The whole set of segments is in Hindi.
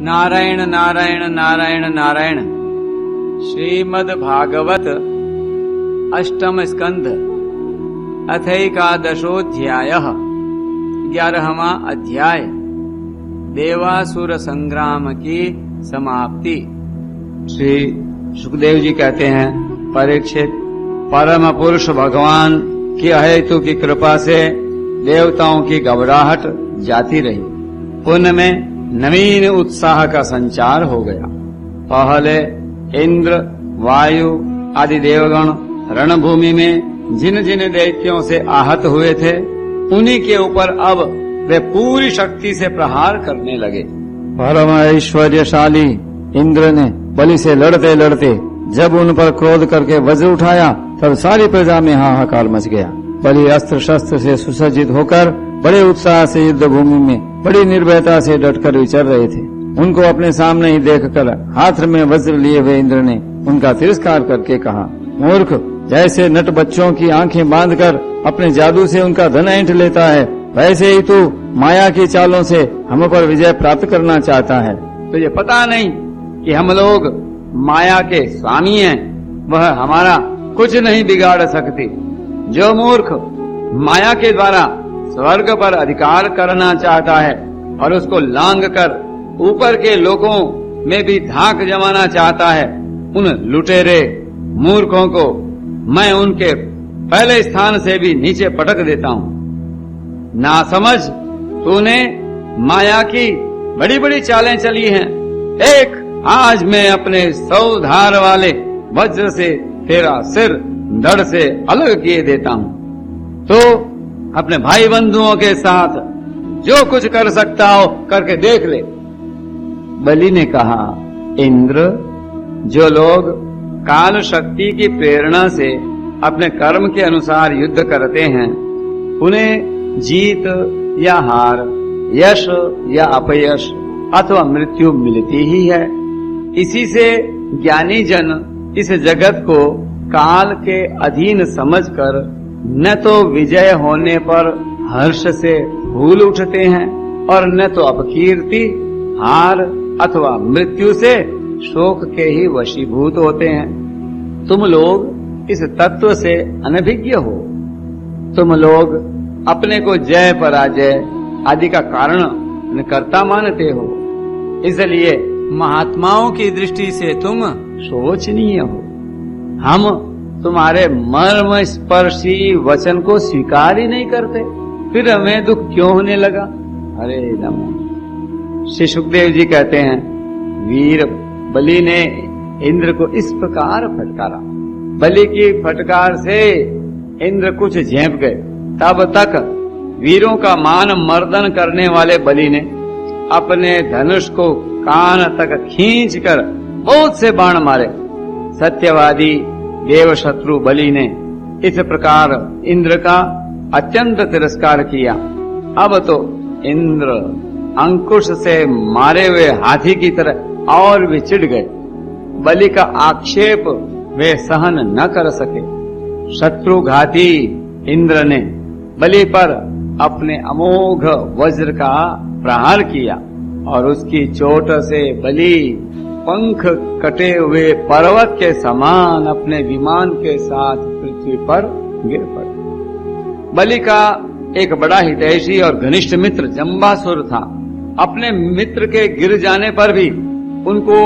नारायण नारायण नारायण नारायण। श्रीमद् भागवत अष्टम स्कंध अथैकादशोऽध्यायः 11वां अध्याय देवासुर संग्राम की समाप्ति। श्री सुखदेव जी कहते हैं, परीक्षित, परम पुरुष भगवान की अहेतु की कृपा से देवताओं की घबराहट जाती रही। उनमें नवीन उत्साह का संचार हो गया। पहले इंद्र, वायु आदि देवगण रणभूमि में जिन जिन दैत्यों से आहत हुए थे, उन्हीं के ऊपर अब वे पूरी शक्ति से प्रहार करने लगे। परम ऐश्वर्यशाली इंद्र ने बलि से लड़ते लड़ते जब उन पर क्रोध करके वज्र उठाया, तब सारी प्रजा में हाहाकार मच गया। बलि अस्त्र शस्त्र से सुसज्जित होकर बड़े उत्साह से युद्ध भूमि में बड़ी निर्भयता से डटकर विचर रहे थे। उनको अपने सामने ही देखकर हाथ में वज्र लिए हुए इंद्र ने उनका तिरस्कार करके कहा, मूर्ख, जैसे नट बच्चों की आंखें बांधकर अपने जादू से उनका धन ऐंठ लेता है, वैसे ही तू माया की चालों से हम पर विजय प्राप्त करना चाहता है। तुझे पता नहीं कि हम लोग माया के स्वामी हैं, वह हमारा कुछ नहीं बिगाड़ सकती। जो मूर्ख माया के द्वारा स्वर्ग पर अधिकार करना चाहता है और उसको लांग कर ऊपर के लोगों में भी धाक जमाना चाहता है, उन लुटेरे मूर्खों को मैं उनके पहले स्थान से भी नीचे पटक देता हूँ। ना समझ, तूने माया की बड़ी बड़ी चालें चली हैं। एक, आज मैं अपने 100 धार वाले वज्र से तेरा सिर धड़ से अलग किए देता हूँ। तो अपने भाई बंधुओं के साथ जो कुछ कर सकता हो करके देख ले। बलि ने कहा, इंद्र, जो लोग काल शक्ति की प्रेरणा से अपने कर्म के अनुसार युद्ध करते हैं, उन्हें जीत या हार, यश या अपयश अथवा मृत्यु मिलती ही है। इसी से ज्ञानी जन इस जगत को काल के अधीन समझकर न तो विजय होने पर हर्ष से फूल उठते हैं और न तो अपकीर्ति, हार अथवा मृत्यु से शोक के ही वशीभूत होते हैं। तुम लोग इस तत्व से अनभिज्ञ हो। तुम लोग अपने को जय पराजय आदि का कारण कर्ता मानते हो, इसलिए महात्माओं की दृष्टि से तुम शोचनीय हो। हम तुम्हारे मर्म स्पर्शी वचन को स्वीकार ही नहीं करते, फिर हमें दुख क्यों होने लगा? अरे नमो। श्री सुखदेव जी कहते हैं, वीर बलि ने इंद्र को इस प्रकार फटकारा। बलि की फटकार से इंद्र कुछ झेंप गए। तब तक वीरों का मान मर्दन करने वाले बलि ने अपने धनुष को कान तक खींचकर बहुत से बाण मारे। सत्यवादी देव शत्रु बलि ने इस प्रकार इंद्र का अत्यंत तिरस्कार किया। अब तो इंद्र अंकुश से मारे हुए हाथी की तरह और भी चिढ़ गए। बलि का आक्षेप वे सहन न कर सके। शत्रुघाती इंद्र ने बलि पर अपने अमोघ वज्र का प्रहार किया और उसकी चोट से बलि पंख कटे हुए पर्वत के समान अपने विमान के साथ पृथ्वी पर गिर पड़े। बलि का एक बड़ा हितैषी और घनिष्ठ मित्र जंबासुर था। अपने मित्र के गिर जाने पर भी उनको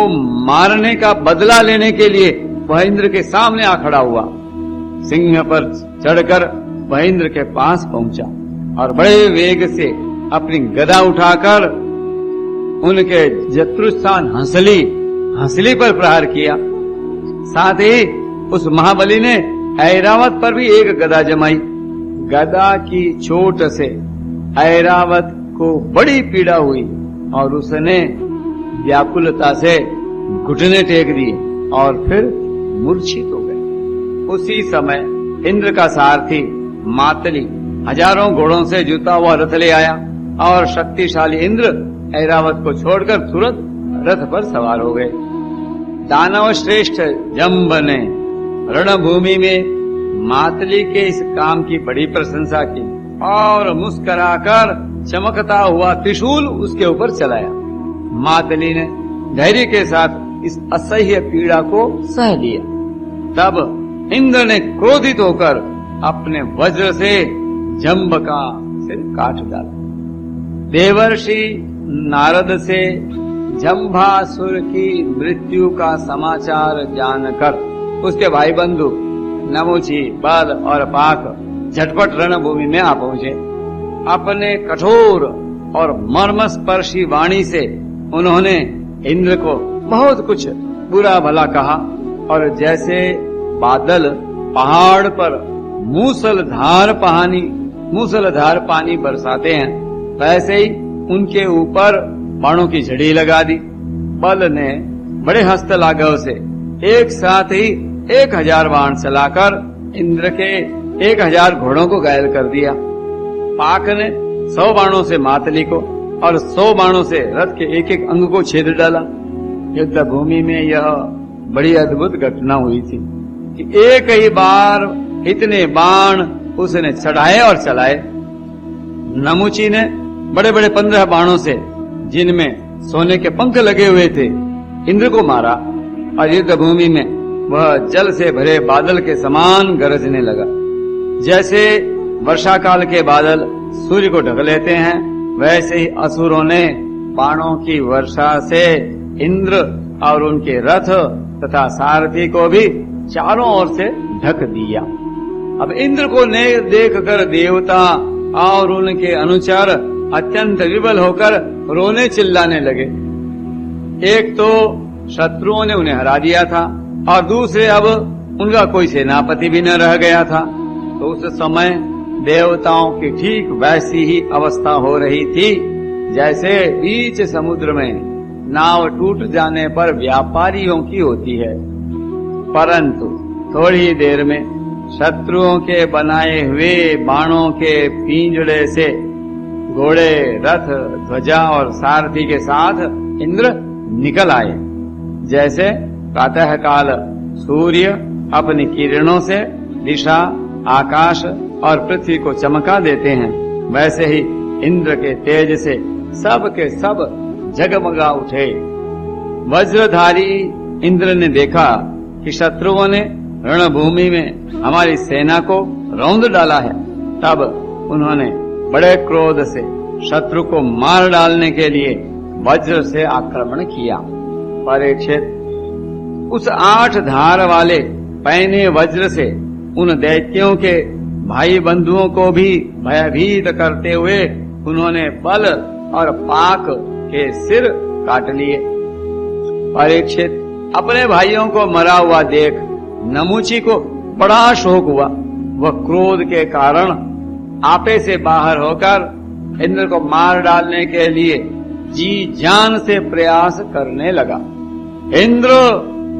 मारने का बदला लेने के लिए वह इंद्र के सामने आ खड़ा हुआ। सिंह पर चढ़कर वह इंद्र के पास पहुंचा और बड़े वेग से अपनी गदा उठाकर उनके जत्रुस्थान हंसली पर प्रहार किया। साथ ही उस महाबली ने ऐरावत पर भी एक गदा जमाई। गदा की चोट से ऐरावत को बड़ी पीड़ा हुई और उसने व्याकुलता से घुटने टेक दिए और फिर मूर्छित हो गए। उसी समय इंद्र का सारथी मातली हजारों घोड़ों से जुता हुआ रथ ले आया और शक्तिशाली इंद्र ऐरावत को छोड़कर तुरंत रथ पर सवार हो गए। दानव श्रेष्ठ जंब ने रणभूमि में मातली के इस काम की बड़ी प्रशंसा की और मुस्कुराकर चमकता हुआ त्रिशूल उसके ऊपर चलाया। मातली ने धैर्य के साथ इस असह्य पीड़ा को सह लिया। तब इंद्र ने क्रोधित होकर अपने वज्र से जंब का सिर काट डाला। देवर्षि नारद से जंभासुर की मृत्यु का समाचार जानकर उसके भाई बंधु नमुची, बल और पाक झटपट रणभूमि में आ पहुंचे। अपने कठोर और मर्मस्पर्शी वाणी से उन्होंने इंद्र को बहुत कुछ बुरा भला कहा और जैसे बादल पहाड़ पर मूसलधार पानी बरसाते हैं वैसे ही उनके ऊपर बाणों की झड़ी लगा दी। बल ने बड़े हस्तलाघव से एक साथ ही 1000 बाण चलाकर इंद्र के 1000 घोड़ों को घायल कर दिया। पाक ने 100 बाणों से मातली को और 100 बाणों से रथ के एक एक अंग को छेद डाला। युद्ध भूमि में यह बड़ी अद्भुत घटना हुई थी कि एक ही बार इतने बाण उसने चढ़ाए और चलाए। नमुची ने बड़े बड़े 15 बाणों से, जिनमें सोने के पंख लगे हुए थे, इंद्र को मारा और युद्ध भूमि में वह जल से भरे बादल के समान गरजने लगा। जैसे वर्षा काल के बादल सूर्य को ढक लेते हैं, वैसे ही असुरों ने बाणों की वर्षा से इंद्र और उनके रथ तथा सारथी को भी चारों ओर से ढक दिया। अब इंद्र को देखकर देवता और उनके अनुचर अत्यंत विबल होकर रोने चिल्लाने लगे। एक तो शत्रुओं ने उन्हें हरा दिया था और दूसरे अब उनका कोई सेनापति भी न रह गया था। तो उस समय देवताओं की ठीक वैसी ही अवस्था हो रही थी जैसे बीच समुद्र में नाव टूट जाने पर व्यापारियों की होती है। परंतु थोड़ी देर में शत्रुओं के बनाए हुए बाणों के पिंजड़े से घोड़े, रथ, ध्वजा और सारथी के साथ इंद्र निकल आए। जैसे प्रातः काल सूर्य अपनी किरणों से दिशा, आकाश और पृथ्वी को चमका देते हैं, वैसे ही इंद्र के तेज से सब के सब जगमगा उठे। वज्रधारी इंद्र ने देखा कि शत्रुओं ने रणभूमि में हमारी सेना को रौंद डाला है। तब उन्होंने बड़े क्रोध से शत्रु को मार डालने के लिए वज्र से आक्रमण किया। परीक्षित, उस 8 धार वाले पैने वज्र से उन दैत्यों के भाई बंधुओं को भी भयभीत करते हुए उन्होंने बल और पाक के सिर काट लिए। परीक्षित, अपने भाइयों को मरा हुआ देख नमुची को बड़ा शोक हुआ। वह क्रोध के कारण आपे से बाहर होकर इंद्र को मार डालने के लिए जी जान से प्रयास करने लगा। इंद्र,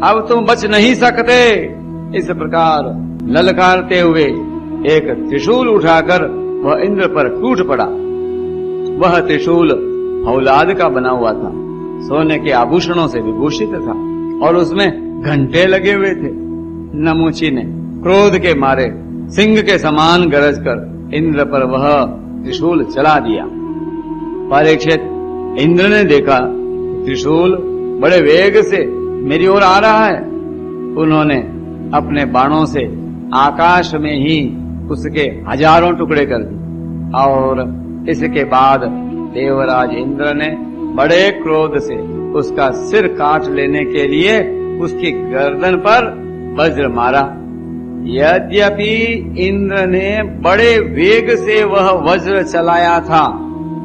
अब तुम बच नहीं सकते, इस प्रकार ललकारते हुए एक त्रिशूल उठाकर वह इंद्र पर टूट पड़ा। वह त्रिशूल फौलाद का बना हुआ था, सोने के आभूषणों से विभूषित था और उसमें घंटे लगे हुए थे। नमुची ने क्रोध के मारे सिंह के समान गरज कर इंद्र पर वह त्रिशूल चला दिया। परीक्षित, इंद्र ने देखा त्रिशूल बड़े वेग से मेरी ओर आ रहा है। उन्होंने अपने बाणों से आकाश में ही उसके हजारों टुकड़े कर दिए और इसके बाद देवराज इंद्र ने बड़े क्रोध से उसका सिर काट लेने के लिए उसकी गर्दन पर वज्र मारा। यद्यपि इंद्र ने बड़े वेग से वह वज्र चलाया था,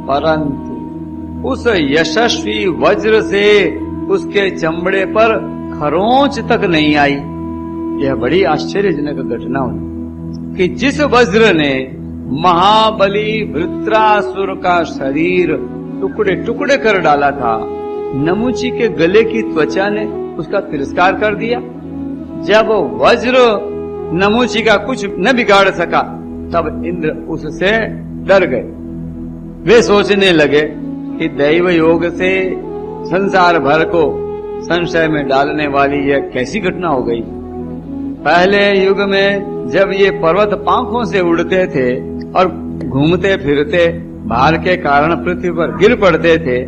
परंतु उस यशस्वी वज्र से उसके चमड़े पर खरोंच तक नहीं आई। यह बड़ी आश्चर्यजनक घटना हुई कि जिस वज्र ने महाबली वृत्रासुर का शरीर टुकड़े टुकड़े कर डाला था, नमुची के गले की त्वचा ने उसका तिरस्कार कर दिया। जब वज्र नमुची का कुछ न बिगाड़ सका, तब इंद्र उससे डर गए। वे सोचने लगे कि दैव योग से संसार भर को संशय में डालने वाली यह कैसी घटना हो गई। पहले युग में जब ये पर्वत पांखों से उड़ते थे और घूमते फिरते भार के कारण पृथ्वी पर गिर पड़ते थे,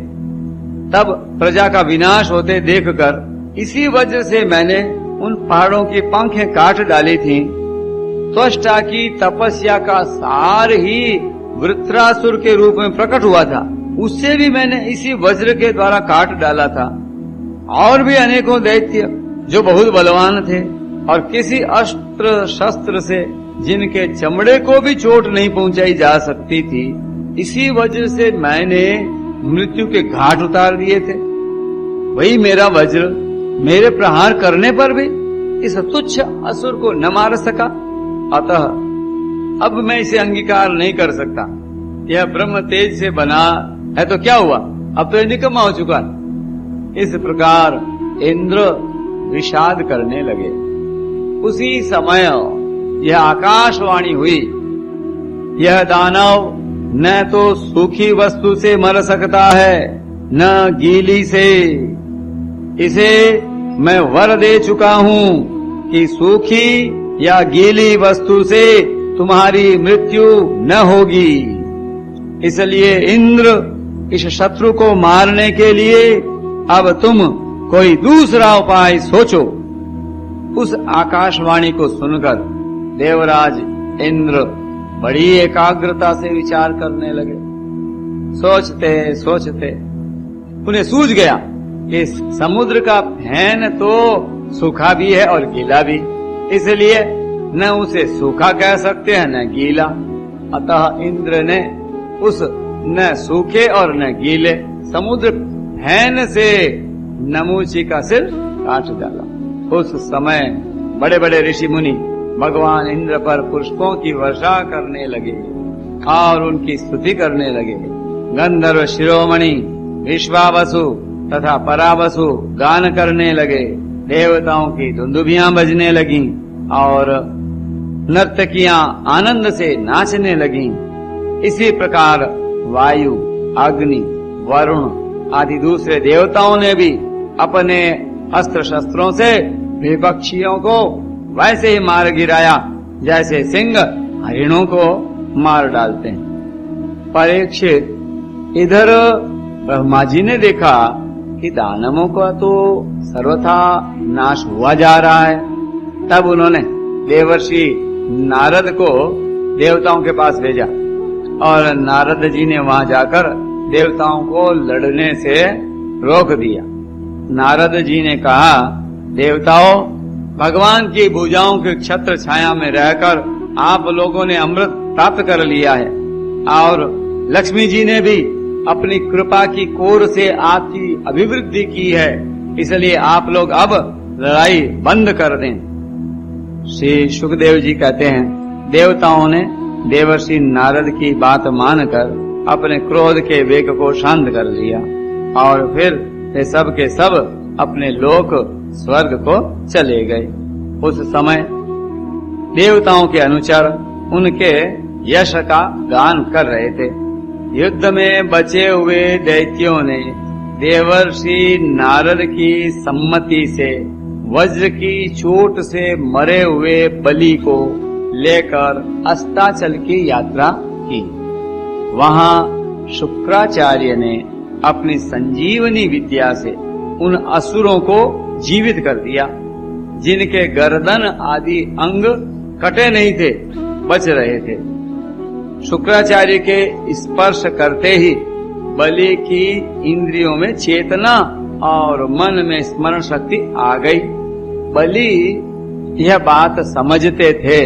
तब प्रजा का विनाश होते देखकर इसी वज्र से मैंने उन पहाड़ों की पंखें काट डाली थी। त्वष्टा की तपस्या का सार ही वृत्रासुर के रूप में प्रकट हुआ था, उससे भी मैंने इसी वज्र के द्वारा काट डाला था। और भी अनेकों दैत्य जो बहुत बलवान थे और किसी अस्त्र शस्त्र से जिनके चमड़े को भी चोट नहीं पहुंचाई जा सकती थी, इसी वज्र से मैंने मृत्यु के घाट उतार दिए थे। वही मेरा वज्र मेरे प्रहार करने पर भी इस तुच्छ असुर को न मार सका। अतः अब मैं इसे अंगीकार नहीं कर सकता। यह ब्रह्म तेज से बना है तो क्या हुआ, अब तो यह निकम्मा हो चुका। इस प्रकार इंद्र विषाद करने लगे। उसी समय यह आकाशवाणी हुई, यह दानव न तो सूखी वस्तु से मर सकता है न गीली से। इसे मैं वर दे चुका हूँ कि सूखी या गीली वस्तु से तुम्हारी मृत्यु न होगी। इसलिए इंद्र, इस शत्रु को मारने के लिए अब तुम कोई दूसरा उपाय सोचो। उस आकाशवाणी को सुनकर देवराज इंद्र बड़ी एकाग्रता से विचार करने लगे। सोचते सोचते उन्हें सूझ गया कि समुद्र का फैन तो सूखा भी है और गीला भी, इसलिए न उसे सूखा कह सकते हैं न गीला। अतः इंद्र ने उस न सूखे और न गीले समुद्र फैन से नमूची का सिर काट डाला। उस समय बड़े बड़े ऋषि मुनि भगवान इंद्र पर पुष्पों की वर्षा करने लगे और उनकी स्तुति करने लगे। गंधर्व शिरोमणि विश्वावसु तथा परावसु गान करने लगे, देवताओं की दुंदुभियां बजने लगीं और नर्तकियां आनंद से नाचने लगीं। इसी प्रकार वायु, अग्नि, वरुण आदि दूसरे देवताओं ने भी अपने अस्त्र शस्त्रों से विपक्षियों को वैसे ही मार गिराया जैसे सिंह हरिणों को मार डालते हैं। परीक्षित, इधर ब्रह्मा जी ने देखा कि दानवों का तो सर्वथा नाश हुआ जा रहा है। तब उन्होंने देवर्षि नारद को देवताओं के पास भेजा और नारद जी ने वहां जाकर देवताओं को लड़ने से रोक दिया। नारद जी ने कहा, देवताओं, भगवान की भुजाओं के छत्र छाया में रहकर आप लोगों ने अमृत प्राप्त कर लिया है और लक्ष्मी जी ने भी अपनी कृपा की कोर से आपकी अभिवृद्धि की है, इसलिए आप लोग अब लड़ाई बंद कर दें। श्री सुखदेव जी कहते हैं, देवताओं ने देवर्षि नारद की बात मानकर अपने क्रोध के वेग को शांत कर लिया और फिर वे सब के सब अपने लोक स्वर्ग को चले गए। उस समय देवताओं के अनुचर उनके यश का गान कर रहे थे। युद्ध में बचे हुए दैत्यों ने देवर्षि नारद की सम्मति से वज्र की चोट से मरे हुए बलि को लेकर अस्ताचल की यात्रा की। वहां शुक्राचार्य ने अपनी संजीवनी विद्या से उन असुरों को जीवित कर दिया जिनके गर्दन आदि अंग कटे नहीं थे, बच रहे थे। शुक्राचार्य के स्पर्श करते ही बलि की इंद्रियों में चेतना और मन में स्मरण शक्ति आ गई। बलि यह बात समझते थे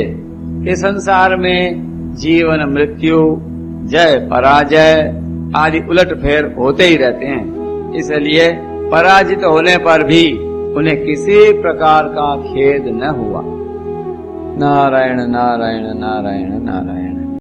कि संसार में जीवन मृत्यु, जय पराजय आदि उलटफेर होते ही रहते हैं, इसलिए पराजित होने पर भी उन्हें किसी प्रकार का खेद न हुआ। नारायण नारायण नारायण नारायण।